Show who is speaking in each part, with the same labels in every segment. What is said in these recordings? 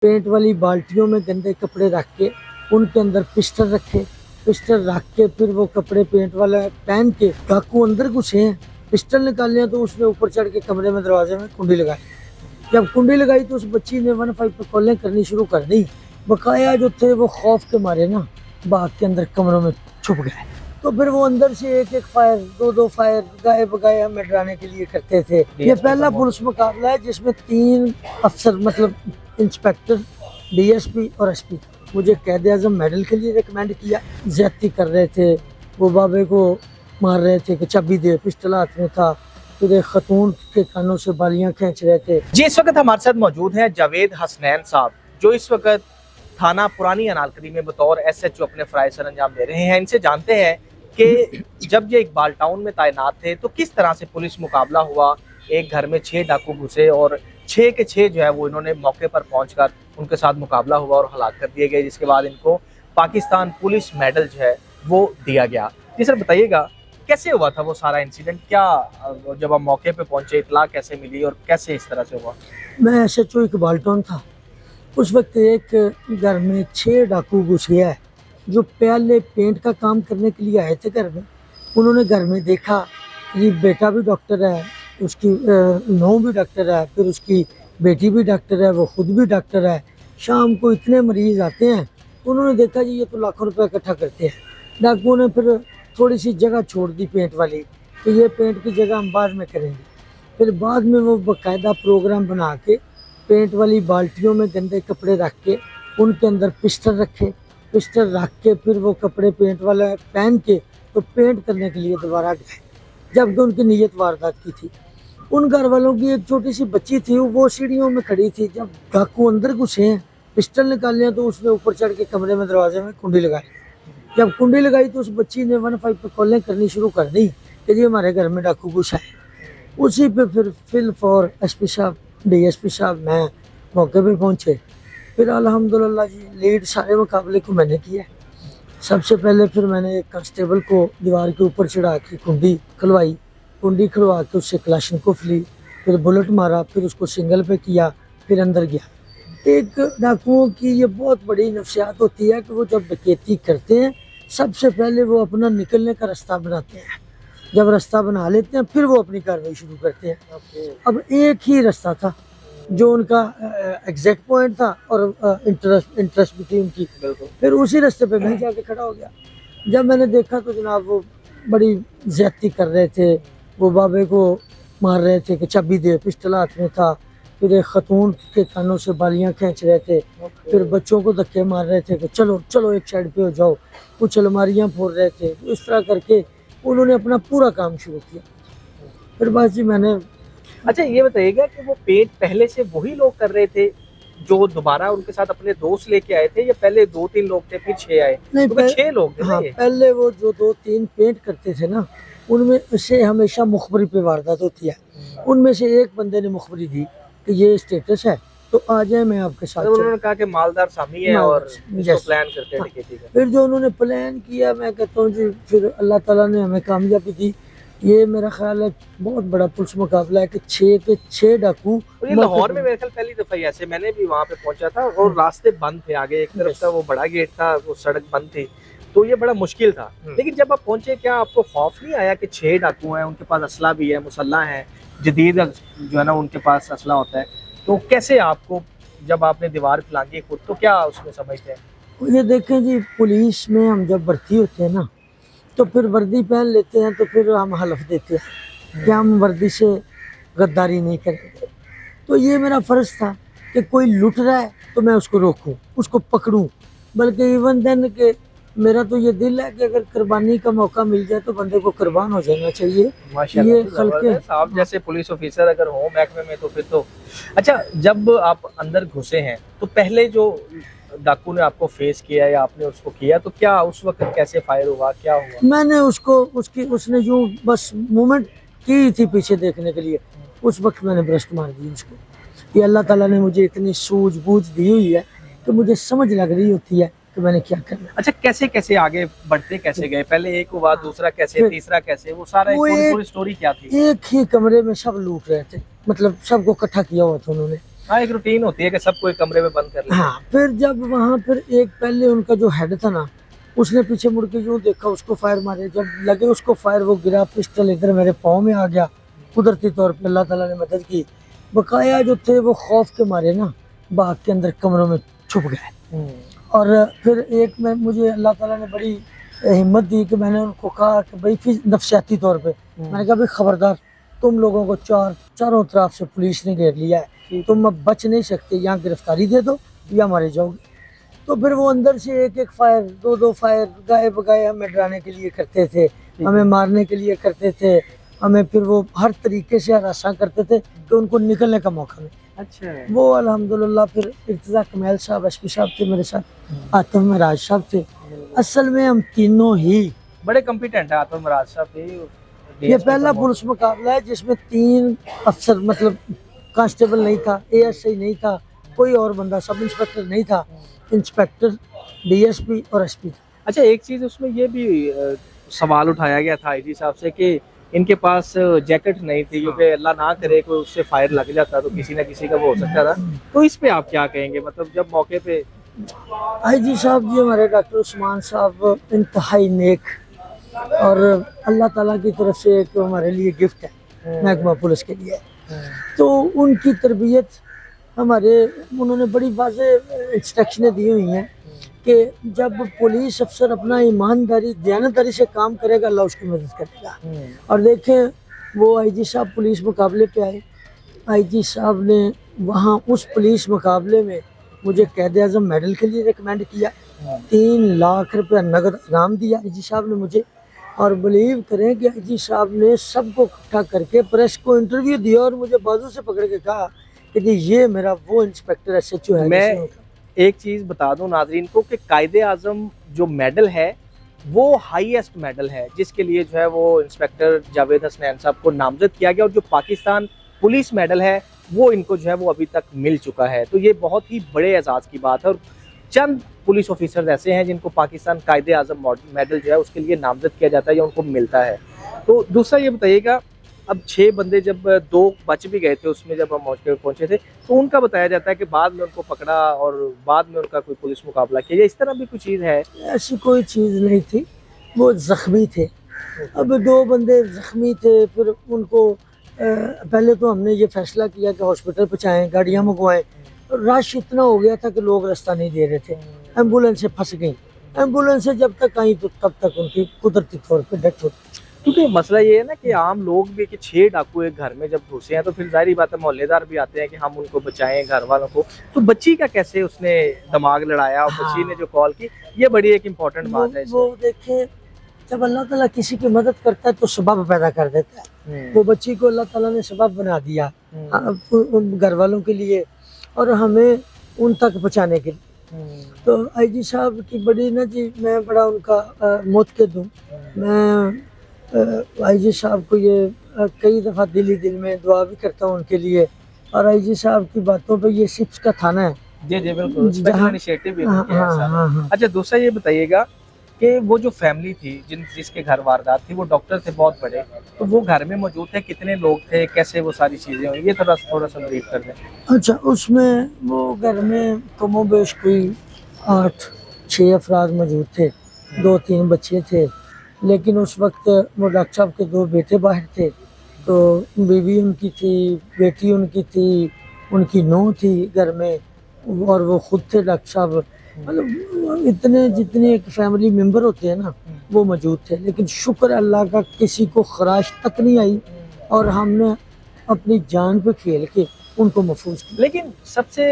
Speaker 1: Paint वाली बाल्टियों में गंदे कपड़े रख के उनके अंदर पिस्टल रखे, पिस्टल रख के फिर वो कपड़े पेंट वाला पहन के डाकू अंदर घुसे हैं, पिस्टल निकाले हैं तो उसने ऊपर चढ़ के कमरे में दरवाजे में कुंडी लगाई। जब कुंडी लगाई तो उस बच्ची ने 1-5 पे कॉलें करनी शुरू कर दी। बकाया जो थे वो खौफ के मारे ना बाग के अंदर कमरों में छुप गए। तो फिर वो अंदर से एक फायर, दो फायर गाए बगाए हमें डराने के लिए करते थे। ये पहला पुलिस मुकाबला है जिसमें 3 अफसर मतलब इंस्पेक्टर, डीएसपी और एसपी मुझे कैद आज़म मेडल के लिए रिकमेंड किया। ज्यादती कर रहे थे, वो बाबे को मार रहे थे कि चाबी दे, पिस्टल हाथ में था, फिर एक खतून के कानों से बालियां खींच रहे थे।
Speaker 2: जी, इस वक्त हमारे साथ मौजूद हैं जावेद हसनैन साहब, जो इस वक्त थाना पुरानी अनारकली में बतौर एसएचओ अपने फराइज सर अंजाम दे रहे हैं। इनसे जानते हैं कि जब ये इकबाल टाउन में तैनात थे तो किस तरह से पुलिस मुकाबला हुआ। एक घर में 6 डाकू घुसे और 6 के 6 जो है वो इन्होंने मौके पर पहुंचकर उनके साथ मुकाबला हुआ और हलाक कर दिए गए, जिसके बाद इनको पाकिस्तान पुलिस मेडल जो है वो दिया गया। जी सर, बताइएगा कैसे हुआ था वो सारा इंसिडेंट, क्या जब आप मौके पे पहुंचे इतला कैसे मिली और कैसे इस तरह से हुआ?
Speaker 1: मैं एसएचओ इकबाल टाउन था। उस वक्त एक घर में 6 डाकू घुस गया है जो पहले पेंट का काम करने के लिए आए थे घर में। उन्होंने घर में देखा ये बेटा भी डॉक्टर है, उसकी नौ भी डॉक्टर है, फिर उसकी बेटी भी डॉक्टर है, वो खुद भी डॉक्टर है। शाम को इतने मरीज आते हैं तो उन्होंने देखा जी ये तो लाखों रुपए इकट्ठा करते हैं। डाकुओं ने फिर थोड़ी सी जगह छोड़ दी पेंट वाली कि ये पेंट की जगह हम बाद में करेंगे। फिर बाद में वो बाकायदा प्रोग्राम बना के पेंट वाली बाल्टियों में गंदे कपड़े रख के उनके अंदर पिस्टल रखे, पिस्टल रख के फिर वो कपड़े पेंट वाला पहन के तो पेंट करने के लिए दोबारा गए, जबकि उनकी नीयत वारदात की थी। उन घर वालों की एक छोटी सी बच्ची थी, वो सीढ़ियों में खड़ी थी। जब डाकू अंदर घुसे हैं, पिस्टल निकाले हैं तो उसने ऊपर चढ़ के कमरे में दरवाजे में कुंडी लगाई। जब कुंडी लगाई तो उस बच्ची ने 1-5 पे कॉलें करनी शुरू कर दी कि जी हमारे घर में डाकू घुसा है। उसी पे फिर फिल फॉर एसपी साहब, डीएसपी साहब, मैं मौके पे पहुंचे। फिर अल्हम्दुलिल्लाह जी लीड सारे मुकाबले को मैंने किया। सबसे पहले फिर मैंने एक कांस्टेबल को दीवार के ऊपर चढ़ा के कुंडी खुलवाई, कुंडी खुलवा के उससे क्लाशनकोफ ली, फिर बुलेट मारा, फिर उसको सिंगल पे किया, फिर अंदर गया। एक डाकुओं की ये बहुत बड़ी नफ्सियात होती है कि वो जब डकैती करते हैं सबसे पहले वो अपना निकलने का रास्ता बनाते हैं। जब रास्ता बना लेते हैं फिर वो अपनी कार्रवाई शुरू करते हैं। अब एक ही रास्ता था जो उनका एग्जैक्ट पॉइंट था और इंटरेस्ट भी थी उनकी, फिर उसी रास्ते पे मैं जाके खड़ा हो गया। जब मैंने देखा तो जनाब वो बड़ी ज्यादती कर रहे थे, वो बाबे को मार रहे थे कि चाबी दे, पिस्टल हाथ में था, फिर एक खतून के कानों से बालियां खींच रहे थे, फिर बच्चों को धक्के मार रहे थे कि चलो चलो एक साइड पे हो जाओ, कुछ अलमारियां फोड़ रहे थे। तो इस तरह करके उन्होंने अपना पूरा काम शुरू किया। फिर बस जी मैंने
Speaker 2: अच्छा, ये बताइएगा कि वो पेंट पहले से वही लोग कर रहे थे जो दोबारा उनके साथ अपने दोस्त लेके आए थे, या पहले 2-3 लोग थे फिर 6 आए?
Speaker 1: नहीं,
Speaker 2: तो 6 लोग थे।
Speaker 1: हाँ, पहले वो जो 2-3 पेंट करते थे ना उनमें से हमेशा मुखबरी पे वारदात होती है। उनमें से एक बंदे ने मुखबरी दी कि ये स्टेटस है तो आ जाए मैं आपके साथ।
Speaker 2: तो उन्होंने कहा कि मालदार सामी है और इसको प्लान करते हैं। ठीक है।
Speaker 1: फिर जो उन्होंने प्लान किया, मैं कहता हूँ जी फिर अल्लाह ताला ने हमें कामयाबी दी। ये मेरा ख्याल है बहुत बड़ा पुलिस मुकाबला है कि 6 के 6 डाकू।
Speaker 2: ये लाहौर में मेरे ख्याल पहली दफा ही ऐसे, मैंने भी वहाँ पे पहुंचा था और रास्ते बंद थे, आगे एक तरफ का वो बड़ा गेट था, वो सड़क बंद थी, तो ये बड़ा मुश्किल था। लेकिन जब आप पहुंचे क्या आपको खौफ नहीं आया कि 6 डाकू हैं, उनके पास असला भी है, मुसल्ला है, जदीद जो है ना उनके पास असला होता है, तो कैसे आपको जब आपने दीवार लांगी खुद तो क्या उसमें समझते हैं?
Speaker 1: ये देखें जी, पुलिस में हम जब भर्ती होते हैं ना तो फिर वर्दी पहन लेते हैं तो फिर हम हलफ देते हैं कि हम वर्दी से गद्दारी नहीं करेंगे। तो ये मेरा फ़र्ज़ था कि कोई लुट रहा है तो मैं उसको रोकूं, उसको पकड़ूं। बल्कि इवन देन के मेरा तो ये दिल है कि अगर कुर्बानी का मौका मिल जाए तो बंदे को कुर्बान हो जाना चाहिए।
Speaker 2: माशाल्लाह,
Speaker 1: ये खलके
Speaker 2: साहब जैसे पुलिस ऑफिसर अगर हो महकमे में तो फिर तो अच्छा। जब आप अंदर घुसे हैं तो पहले जो डाकू ने आपको फेस किया या आपने उसको किया, तो क्या उस वक्त कैसे फायर हुआ, क्या हुआ?
Speaker 1: मैंने उसको उसने यूँ बस मूवमेंट की थी पीछे देखने के लिए, उस वक्त मैंने ब्रस्ट मार दी उसको। ये अल्लाह ताला ने मुझे इतनी सूझबूझ दी हुई है कि मुझे समझ लग रही होती है कि मैंने क्या करना।
Speaker 2: अच्छा, कैसे कैसे आगे बढ़ते कैसे गए? पहले एक हुआ, दूसरा कैसे, तीसरा कैसे, वो सारा पूरी स्टोरी क्या थी?
Speaker 1: एक ही कमरे में सब लूट रहे थे, मतलब सबको इकट्ठा किया हुआ था उन्होंने।
Speaker 2: हाँ, एक रूटीन होती है कि सबको एक कमरे में बंद कर लिया।
Speaker 1: हाँ, फिर जब वहाँ फिर एक पहले उनका जो हेड था ना, उसने पीछे मुड़ के यूँ देखा, उसको फायर मारे, जब लगे उसको फायर, वो गिरा, पिस्टल इधर मेरे पाँव में आ गया। कुदरती तौर पे अल्लाह ताला ने मदद की। बकाया जो थे वो खौफ के मारे ना बाग के अंदर कमरों में छुप गए। और फिर एक में मुझे अल्लाह ताला ने बड़ी हिम्मत दी कि मैंने उनको कहा कि भाई नफसियाती तौर पे मैंने कहा भाई खबरदार, तुम लोगों को चारों तरफ से पुलिस ने घेर लिया है, तुम अब बच नहीं सकते, यहाँ गिरफ्तारी दे दो या मारे जाओगे। तो फिर वो अंदर से एक एक फायर, दो फायर गाए बगाए हमें डराने के लिए करते थे, हमें मारने के लिए करते थे, हमें फिर वो हर तरीके से हरासा करते थे कि उनको निकलने का मौका मिले।
Speaker 2: अच्छा।
Speaker 1: वो अल्हम्दुलिल्लाह फिर इर्तिज़ा कमाल साहब एसपी साहब थे मेरे साथ, आतिफ महराज साहब थे। असल में हम तीनों ही,
Speaker 2: बड़े कॉम्पिटेंट है आतिफ महराज साहब भी।
Speaker 1: ये पहला पुलिस मुकाबला है जिसमें 3 अफसर, मतलब कांस्टेबल नहीं था, एएसआई नहीं था, कोई और बंदा, सब इंस्पेक्टर नहीं था, इंस्पेक्टर, डीएसपी और एसपी था।
Speaker 2: अच्छा, एक चीज उसमें ये भी सवाल उठाया गया था आईजी साहब से कि इनके पास जैकेट नहीं थी, क्योंकि अल्लाह ना करे कोई उससे फायर लग जाता तो किसी ना किसी का वो हो सकता था। तो इस पे आप क्या कहेंगे, मतलब जब मौके पे
Speaker 1: आईजी साहब जी हमारे डॉक्टर उस्मान साहब इंतहाई नेक, और अल्लाह ताला की तरफ से एक हमारे लिए गिफ्ट है महकमा पुलिस के लिए। तो उनकी तरबियत हमारे, उन्होंने बड़ी वाज़ेह इंस्ट्रक्शनें दी हुई हैं कि जब पुलिस अफसर अपना ईमानदारी दयानतदारी से काम करेगा, अल्लाह उसकी मदद करेगा। और देखें वो आईजी साहब पुलिस मुकाबले पे आए, आईजी साहब ने वहाँ उस पुलिस मुकाबले में मुझे कैद आज़म मेडल के लिए रिकमेंड किया, 3 लाख रुपया नगद इनाम दिया आईजी साहब ने मुझे। और बिलीव करें कि आईजी साहब ने सबको इकट्ठा करके प्रेस को इंटरव्यू दिया और मुझे बाजू से पकड़ के कहा कि जी ये मेरा वो इंस्पेक्टर एसएचओ है।
Speaker 2: मैं एक चीज बता दूं नाजरीन को कि कायदे आजम जो मेडल है वो हाईएस्ट मेडल है, जिसके लिए जो है वो इंस्पेक्टर जावेद हसनैन साहब को नामजद किया गया, और जो पाकिस्तान पुलिस मेडल है वो इनको जो है वो अभी तक मिल चुका है। तो ये बहुत ही बड़े एजाज की बात है, और चंद पुलिस ऑफिसर्स ऐसे हैं जिनको पाकिस्तान कायदे आजम मेडल जो है उसके लिए नामजद किया जाता है या उनको मिलता है। तो दूसरा ये बताइएगा, अब 6 बंदे जब 2 बच भी गए थे उसमें, जब हम मौके पर पहुंचे थे तो उनका बताया जाता है कि बाद में उनको पकड़ा और बाद में उनका कोई पुलिस मुकाबला किया, इस तरह भी कोई चीज़ है?
Speaker 1: ऐसी कोई चीज़ नहीं थी, वो ज़ख्मी थे। अब 2 बंदे ज़ख्मी थे, फिर उनको पहले तो हमने ये फैसला किया कि हॉस्पिटल पहुँचाएँ, गाड़ियाँ मंगवाएँ। रश इतना हो गया था कि लोग रास्ता नहीं दे रहे थे, एम्बुलेंसें फंस गई। एम्बुलेंसें जब तक आई तो तब तक उनकी कुदरती तौर पे डेथ होती।
Speaker 2: क्योंकि मसला ये है ना कि आम लोग भी, कि 6 डाकू एक घर में जब घुसे हैं तो फिर जाहिर बात है मोहल्लेदार भी आते हैं कि हम उनको बचाएं, घर वालों को। तो बच्ची का कैसे उसने दिमाग लड़ाया और बच्ची ने जो कॉल की, ये बड़ी एक इम्पोर्टेंट बात है।
Speaker 1: वो देखे, जब अल्लाह ताला किसी की मदद करता है तो सबब पैदा कर देता है। वो बच्ची को अल्लाह ताला ने सबब बना दिया उन घर वालों के लिए और हमें उन तक पहुँचाने के लिए। तो आईजी साहब की बड़ी ना जी, मैं बड़ा उनका मुतक़िद हूँ। मैं आईजी साहब को ये कई दफ़ा दिल में दुआ भी करता हूँ उनके लिए। और आईजी साहब की बातों पे ये सिप्स का थाना है।
Speaker 2: जी जी बिल्कुल, स्पेशल इनिशिएटिव भी
Speaker 1: हाँ,
Speaker 2: किया है सारा।
Speaker 1: हाँ।
Speaker 2: अच्छा, दूसरा ये बताइएगा कि वो जो फैमिली थी जिसके घर वारदात थी, वो डॉक्टर थे बहुत बड़े, तो वो घर में मौजूद थे, कितने लोग थे, कैसे वो सारी चीज़ें हुई, ये थोड़ा सा ब्रीफ कर दें।
Speaker 1: अच्छा, उसमें वो घर में कमोबेश कोई 8-6 अफराद मौजूद थे, 2-3 बच्चे थे। लेकिन उस वक्त वो डॉक्टर साहब के 2 बेटे बाहर थे, तो बीवी उनकी थी, बेटी उनकी थी, उनकी नूंह थी घर में, और वो खुद थे डॉक्टर साहब। मतलब इतने जितने एक फैमिली मेंबर होते हैं ना, वो मौजूद थे। लेकिन शुक्र अल्लाह का किसी को खराश तक नहीं आई और हमने अपनी जान पे खेल के उनको महफूज किया।
Speaker 2: लेकिन सबसे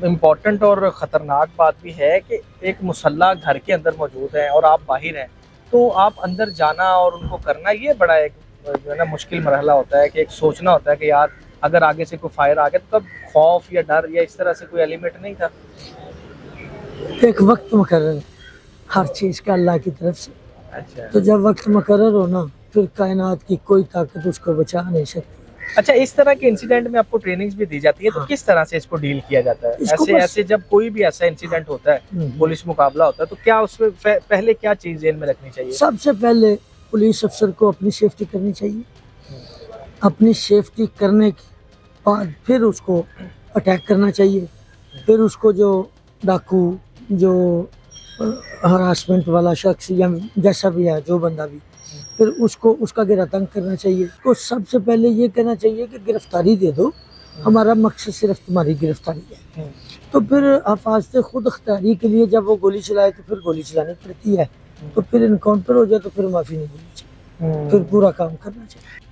Speaker 2: इम्पोर्टेंट और ख़तरनाक बात भी है कि एक मुसल्ला घर के अंदर मौजूद है और आप बाहर हैं, तो आप अंदर जाना और उनको करना, ये बड़ा एक जो है ना मुश्किल मरहला होता है कि एक सोचना होता है कि यार अगर आगे से कोई फायर आ गया तो तब खौफ या डर या इस तरह से कोई एलिमेंट नहीं था।
Speaker 1: एक वक्त मुकर्रर हर चीज़ का अल्लाह की तरफ से।
Speaker 2: अच्छा,
Speaker 1: तो जब वक्त मुकर्रर हो ना, फिर कायनात की कोई ताकत उसको बचा नहीं सकती।
Speaker 2: अच्छा, इस तरह के इंसिडेंट में आपको ट्रेनिंग्स भी दी जाती है, तो
Speaker 1: हाँ।
Speaker 2: किस तरह से इसको डील किया जाता है?
Speaker 1: इसको
Speaker 2: ऐसे
Speaker 1: बस-
Speaker 2: ऐसे जब कोई भी ऐसा इंसिडेंट होता है, पुलिस मुकाबला होता है, तो क्या उसमें पहले क्या चीज़ ध्यान में रखनी चाहिए?
Speaker 1: सबसे पहले पुलिस अफसर को अपनी सेफ्टी करनी चाहिए। अपनी सेफ्टी करने के बाद फिर उसको अटैक करना चाहिए। फिर उसको जो डाकू, जो हरासमेंट वाला शख्स या जैसा भी है, जो बंदा भी, फिर उसको उसका घेरा तंग करना चाहिए। तो सबसे पहले ये कहना चाहिए कि गिरफ्तारी दे दो, हमारा मकसद सिर्फ तुम्हारी गिरफ्तारी है। तो फिर हिफाजत खुद अख्तियारी के लिए जब वो गोली चलाए तो फिर गोली चलानी पड़ती है। तो फिर इनकाउंटर हो जाए तो फिर माफ़ी नहीं देनी चाहिए, फिर पूरा काम करना चाहिए।